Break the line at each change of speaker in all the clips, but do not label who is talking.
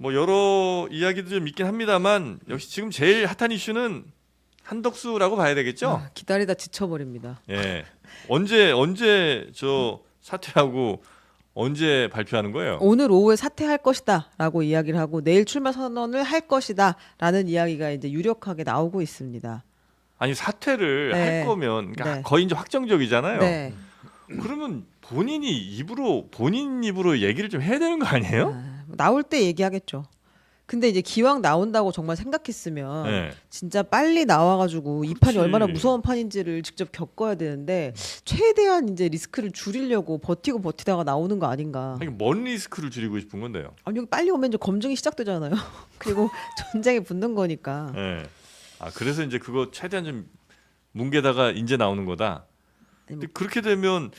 뭐 여러 이야기도 좀 있긴 합니다만 역시 지금 제일 핫한 이슈는 한덕수라고 봐야 되겠죠?
기다리다 지쳐버립니다.
예. 언제 저 사퇴하고 언제 발표하는 거예요?
오늘 오후에 사퇴할 것이다라고 이야기를 하고 내일 출마 선언을 할 것이다라는 이야기가 이제 유력하게 나오고 있습니다.
아니 사퇴를
네.
할 거면 그러니까
네.
거의 이제 확정적이잖아요.
네.
그러면 본인 입으로 얘기를 좀 해야 되는 거 아니에요?
나올 때 얘기하겠죠. 근데 이제 기왕 나온다고 정말 생각했으면
네.
진짜 빨리 나와가지고 이 판이
그렇지.
얼마나 무서운 판인지를 직접 겪어야 되는데 최대한 이제 리스크를 줄이려고 버티다가 나오는 거 아닌가.
아니, 뭔 리스크를 줄이고 싶은 건데요?
아니 여기 빨리 오면 이제 검증이 시작되잖아요. 그리고 전쟁에 붙는 거니까.
예. 아 그래서 이제 그거 최대한 좀 뭉개다가 이제 나오는 거다. 근데 그렇게 되면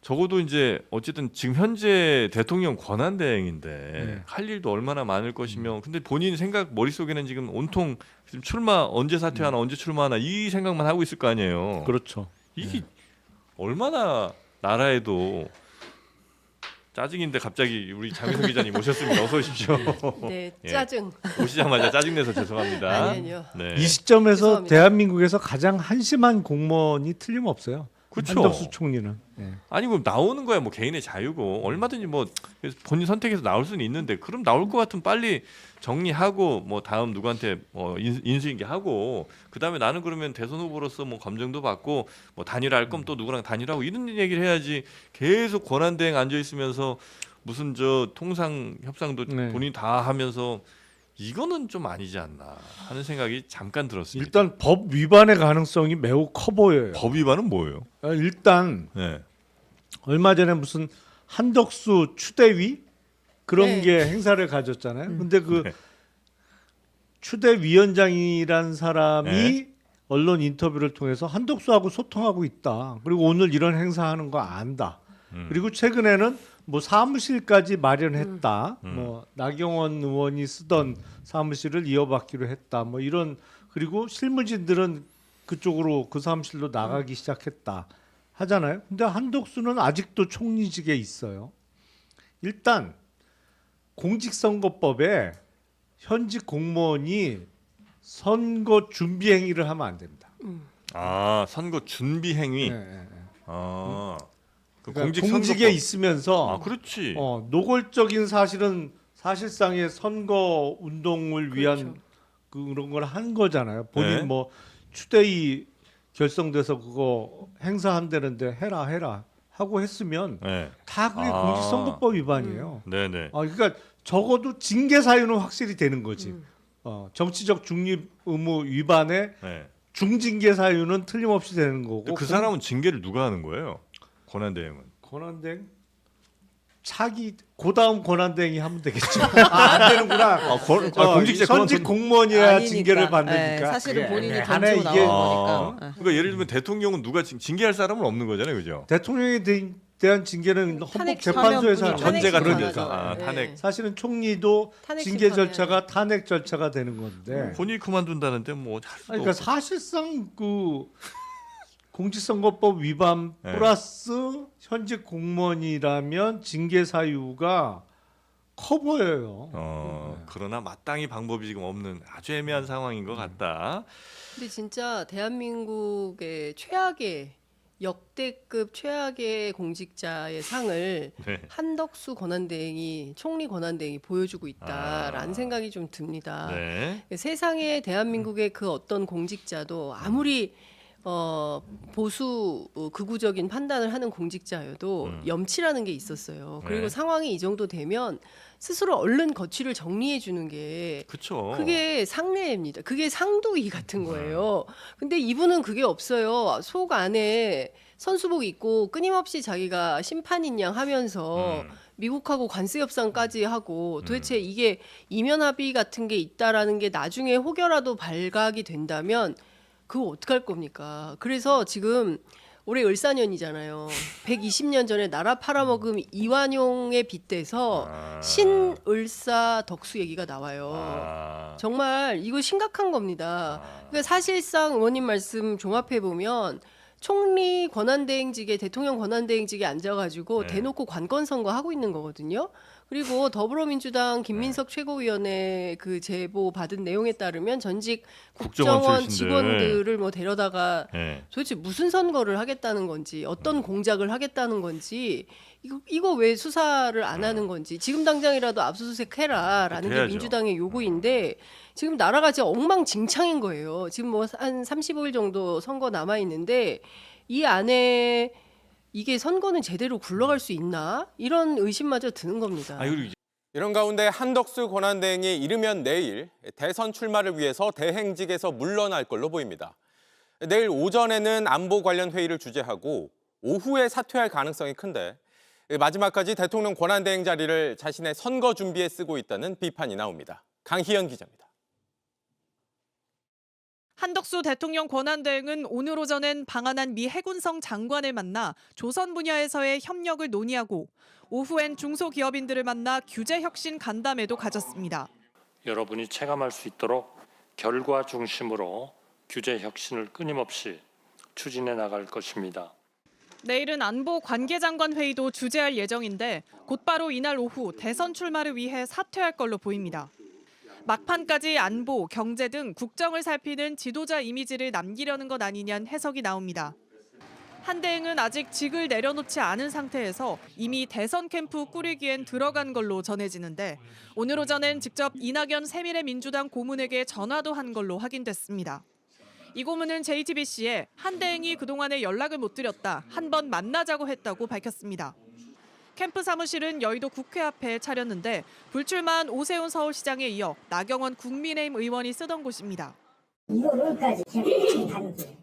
적어도 이제 어쨌든 지금 현재 대통령 권한대행인데 할 일도 얼마나 많을 것이며 근데 본인 생각 머릿속에는 지금 온통 지금 출마 언제 사퇴하나 언제 출마하나 이 생각만 하고 있을 거 아니에요.
그렇죠.
이게 얼마나 나라에도 짜증인데 갑자기 우리 장혜성 기자님 오셨습니다. 어서 오십시오.
네,
예.
짜증.
오시자마자 짜증내서 죄송합니다.
아니요.
네.
이 시점에서
죄송합니다.
대한민국에서 가장 한심한 공무원이 틀림없어요.
그쵸.
한덕수 총리는. 예.
아니 그럼 나오는 거야 뭐 개인의 자유고 얼마든지 뭐 본인 선택해서 나올 수는 있는데 그럼 나올 것 같으면 빨리 정리하고 뭐 다음 누구한테 뭐 인수인계하고 그 다음에 나는 그러면 대선 후보로서 뭐 검증도 받고 뭐 단일화할 거면 또 누구랑 단일화하고 이런 얘기를 해야지 계속 권한대행 앉아 있으면서 무슨 저 통상 협상도
네.
본인 다 하면서 이거는 좀 아니지 않나 하는 생각이 잠깐 들었습니다.
일단 법 위반의 가능성이 매우 커 보여요.
법 위반은 뭐예요?
일단
네.
얼마 전에 무슨 한덕수 추대위 그런
네.
게 행사를 가졌잖아요. 근데 그
네.
추대위원장이란 사람이
네.
언론 인터뷰를 통해서 한덕수하고 소통하고 있다. 그리고 오늘 이런 행사하는 거 안다. 그리고 최근에는 뭐 사무실까지 마련했다. 뭐 나경원 의원이 쓰던 사무실을 이어받기로 했다. 뭐 이런 그리고 실무진들은 그쪽으로 그 사무실로 나가기 시작했다 하잖아요. 근데 한덕수는 아직도 총리직에 있어요. 일단 공직선거법에 현직 공무원이 선거 준비 행위를 하면 안 됩니다.
아 선거 준비 행위.
네, 네, 네.
아 그
그러니까
공직
공직에
선거법.
있으면서
아 그렇지.
노골적인 사실은 사실상의 선거 운동을 위한
그렇죠.
그런 걸 한 거잖아요. 본인
네.
뭐 추대위 결성돼서 그거 행사한다는데 해라 하고 했으면
네.
다 그게
아.
공직선거법 위반이에요.
네네.
그러니까 적어도 징계 사유는 확실히 되는 거지. 정치적 중립 의무 위반의
네.
중징계 사유는 틀림없이 되는 거고.
그 사람은 징계를 누가 하는 거예요? 권한대행은.
권한대행 차기 고다음 권한대행이 하면 되겠죠. 안 되는구나.
공직자
현직 공무원이어야
아니니까.
징계를 받으니까.
네, 사실은
그게
본인이
애매하네,
던지고
이게.
나오는 거니까. 네.
그러니까 예를 들면 대통령은 누가 징계할 사람은 없는 거잖아요, 그죠?
대통령에 대한 징계는
탄핵
헌법재판소에서
하면
하는
헌재 같은
거니까.
데서. 아,
네.
탄핵.
사실은 총리도
탄핵
징계
심판해야
절차가 탄핵 절차가 되는 건데.
본인이 그만둔다는데 뭐 할 수도
그러니까
없고.
사실상 그 공직선거법 위반
네.
플러스 현직 공무원이라면 징계 사유가 커 보여요.
그러나 마땅히 방법이 지금 없는 아주 애매한 상황인 것 같다.
근데 진짜 대한민국의 최악의 역대급 최악의 공직자의 상을
네.
한덕수 권한대행이 총리 권한대행이 보여주고 있다라는
아.
생각이 좀 듭니다.
네.
세상에 대한민국의 그 어떤 공직자도 아무리 보수 극우적인 판단을 하는 공직자여도 염치라는 게 있었어요. 그리고
네.
상황이 이 정도 되면 스스로 얼른 거취를 정리해 주는 게
그렇죠.
그게 상례입니다. 그게 상도이 같은 거예요. 근데 이분은 그게 없어요. 속 안에 선수복 입고 끊임없이 자기가 심판인 양 하면서 미국하고 관세 협상까지 하고 도대체 이게 이면 합의 같은 게 있다라는 게 나중에 혹여라도 발각이 된다면 그거 어떡할 겁니까? 그래서 지금 올해 을사년이잖아요. 120년 전에 나라 팔아먹은 이완용에 빗대서 신을사 덕수 얘기가 나와요. 정말 이거 심각한 겁니다. 그러니까 사실상 의원님 말씀 종합해 보면 총리 권한대행직에 대통령 권한대행직에 앉아가지고
네.
대놓고 관건 선거 하고 있는 거거든요. 그리고 더불어민주당 김민석 최고위원의 그 제보 받은 내용에 따르면 전직
국정원
국정원
출신들.
직원들을 뭐 데려다가
예.
도대체 무슨 선거를 하겠다는 건지 어떤 공작을 하겠다는 건지 이거 왜 수사를 안 하는 건지 지금 당장이라도 압수수색해라라는 게
해야죠.
민주당의 요구인데 지금 나라가 진짜 엉망진창인 거예요. 지금 뭐 한 35일 정도 선거 남아 있는데 이 안에 이게 선거는 제대로 굴러갈 수 있나 이런 의심마저 드는 겁니다.
아 그리고
이런 가운데 한덕수 권한대행이 이르면 내일 대선 출마를 위해서 대행직에서 물러날 걸로 보입니다. 내일 오전에는 안보 관련 회의를 주재하고 오후에 사퇴할 가능성이 큰데 마지막까지 대통령 권한대행 자리를 자신의 선거 준비에 쓰고 있다는 비판이 나옵니다. 강희연 기자입니다.
한덕수 대통령 권한대행은 오늘 오전엔 방한한 미 해군성 장관을 만나 조선 분야에서의 협력을 논의하고 오후엔 중소기업인들을 만나 규제 혁신 간담회도 가졌습니다.
여러분이 체감할 수 있도록 결과 중심으로 규제 혁신을 끊임없이 추진해 나갈 것입니다.
내일은 안보 관계장관 회의도 주재할 예정인데 곧바로 이날 오후 대선 출마를 위해 사퇴할 걸로 보입니다. 막판까지 안보, 경제 등 국정을 살피는 지도자 이미지를 남기려는 것 아니냐는 해석이 나옵니다. 한 대행은 아직 직을 내려놓지 않은 상태에서 이미 대선 캠프 꾸리기엔 들어간 걸로 전해지는데 오늘 오전엔 직접 이낙연 새미래민주당 고문에게 전화도 한 걸로 확인됐습니다. 이 고문은 JTBC에 한 대행이 그동안에 연락을 못 드렸다, 한 번 만나자고 했다고 밝혔습니다. 캠프 사무실은 여의도 국회 앞에 차렸는데 불출마한 오세훈 서울시장에 이어 나경원 국민의힘 의원이 쓰던 곳입니다.
이걸 어디까지 가는 게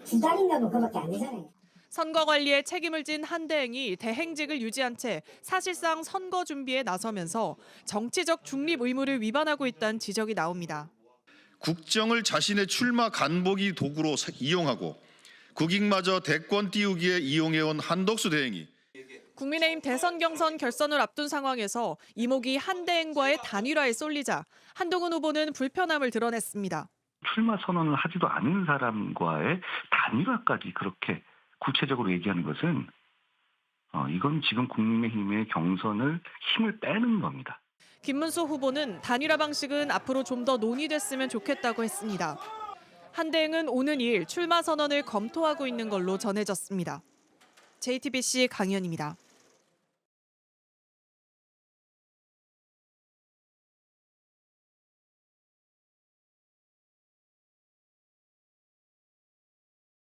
두 달인가도 그밖에 안 되잖아요.
선거 관리에 책임을 진 한 대행이 대행직을 유지한 채 사실상 선거 준비에 나서면서 정치적 중립 의무를 위반하고 있다는 지적이 나옵니다.
국정을 자신의 출마 간보기 도구로 이용하고 국익마저 대권 띄우기에 이용해온 한덕수 대행이
국민의힘 대선 경선 결선을 앞둔 상황에서 이목이 한 대행과의 단일화에 쏠리자 한동훈 후보는 불편함을 드러냈습니다.
출마 선언을 하지도 않은 사람과의 단일화까지 그렇게 구체적으로 얘기하는 것은 이건 지금 국민의힘의 경선을 힘을 빼는 겁니다.
김문수 후보는 단일화 방식은 앞으로 좀 더 논의됐으면 좋겠다고 했습니다. 한 대행은 오는 2일 출마 선언을 검토하고 있는 걸로 전해졌습니다. JTBC 강연입니다.